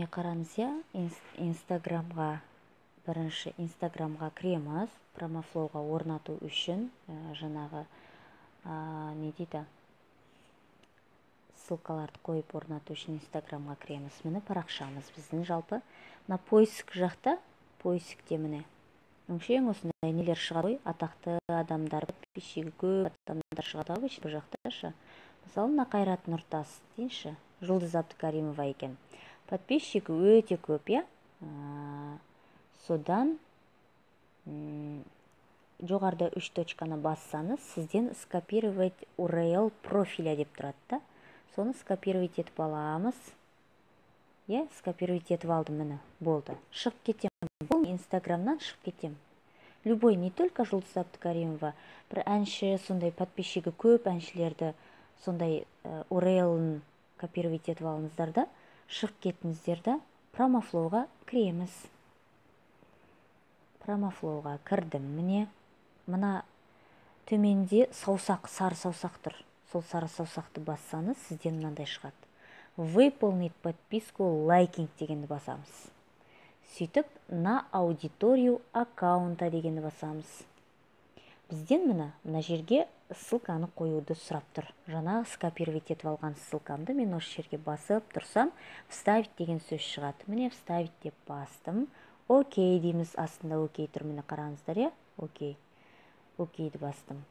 міне қараңыз, инстаграмға бірінші инстаграмға кіреміз, промофлоуға орнату үшін жаңағы не дейді, ссылкаларды қойып орнату үшін инстаграмға кіреміз. Міне парақшамыз біздің. Жалпы мына поиск жақта, поискте міне өңшең осындай нелер шығады ғой, атақты адамдар, подписчигі көп адамдар шығады ғой бұл жақта. Мысалы мына Қайрат Нұртас дейінші, Жұлдыз Абдыкаримова екен, подписчигі өте көп, содан жоғарда 3 точканы бассаңыз, сізден скопировать URL профиля деп тұрады да. Соны скопировать етіп аламыз. Скопировать етіп алдым, міне болды. Шығып кетем. Бұл инстаграмнан шығып кетем. Любой, не только Жұлдыз Абдыкаримова, бір әнші, сондай подписчигі көп әншілерді сондай URL-ын копировать етіп алыңыздар да, шығып кетіңіздер да, промофлоуға кіреміз. Промофлоуға кірдім. Міне мына төменде саусақ, сары саусақ тұр. Сол сары саусақты бассаңыз, сізден мынандай шығады. Выполнить подписку лайкинг дегенді басамыз. Сөйтіп, на аудиторию аккаунта дегенді басамыз. Бізден мына жерге ссылканы қоюды сұрап тұр. Жаңа скопировать етіп алған ссылкамды мен осы жерге басып тұрсам, вставить деген сөз шығады. Міне вставить деп бастым. Окей дейміз, астында окей тұр. Міне қараңыздар, окей. Окейді бастым.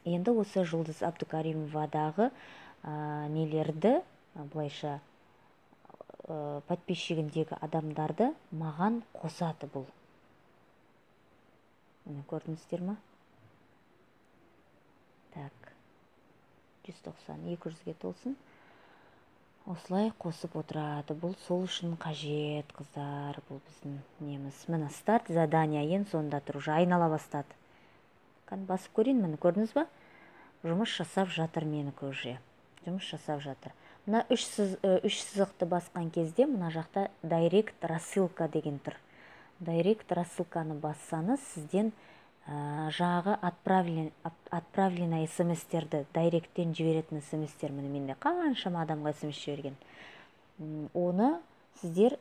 Енді осы Жұлдыз Абдыкаримовадағы нелерді, бұлайша подписчигіндегі адамдарды маған қосады бұл. Мені көрдіңіздер ма? Так, 190, 200-ге толсын. Осылай қосып отырады. Бұл сол үшін қажет, қыздар. Бұл біздің неміз. Мені старт задания ең сонда тұр. Уже айнала бастады. Басып көрейін, мені көрдіңіз ба? Жұмыс жасап жатыр менікі уже. Жұмыс жасап жатыр. Мына үш сызықты басқан кезде мына жақта директ рассылка деген тұр. Директ рассылканы бассаңыз, сізден жағы отправлена смс-терді, директтен жіберетін смс-тер, менде қаншама адамға смс жіберген. Оны сіздер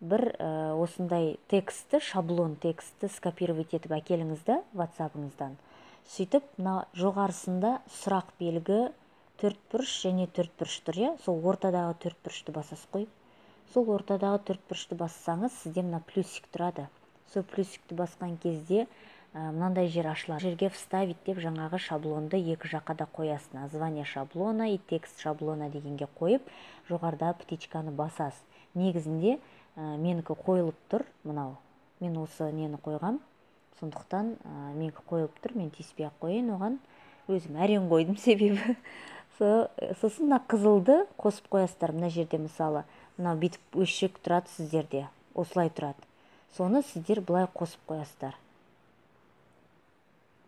бір осындай текстті, шаблон текстті скопировать етіп әкеліңіз да WhatsApp-ыңыздан. Сөйтіп, жоғарысында сұрақ белгі 4 бұрыш және 4 бұрыш тұр, сол ортадағы 4 бұрышты басасыз қой. Сол ортадағы 4 бұрышты бассаңыз, сізде мына плюсик тұрады. Сол плюсикті басқан кезде мынандай жер ашылады. Жерге вставить деп жаңағы шаблонды екі жаққа да қоясын. Название шаблона и текст шаблона дегенге қойып, жоғарда птичканы басасыз. Негізінде менікі қойылып тұр, мынау. Мен осы нені қойғам. Сондықтан менікі қойылып тұр, мен теспей қойын оған. Өзім әрең қойдым себебі. Сосын қызылды қосып қоясыздар. Мына жерде мысалы, мынау битіп өшік тұрады сіздерде. Осылай тұрады. Соны сіздер бұлай қосып қоясыздар.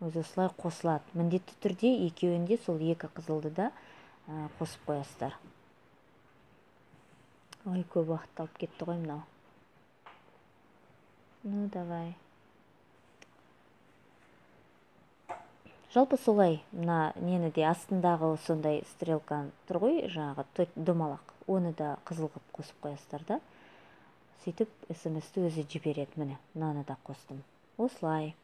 Өзі осылай қосылады. Міндетті түрде екеуінде сол екі қызылды да қосып қоясыздар. Ой, көп уақыт алып кетті ғой мынау. Ну, давай. Жалпы солай, мына нені де астындағы сондай стрелка тұр ғой, жаңағы домалақ. Оны да қызыл қып қосып қоясыздар да. Сөйтіп, смс-ті өзі жібереді. Міне, мынаны да қостым. Осылай.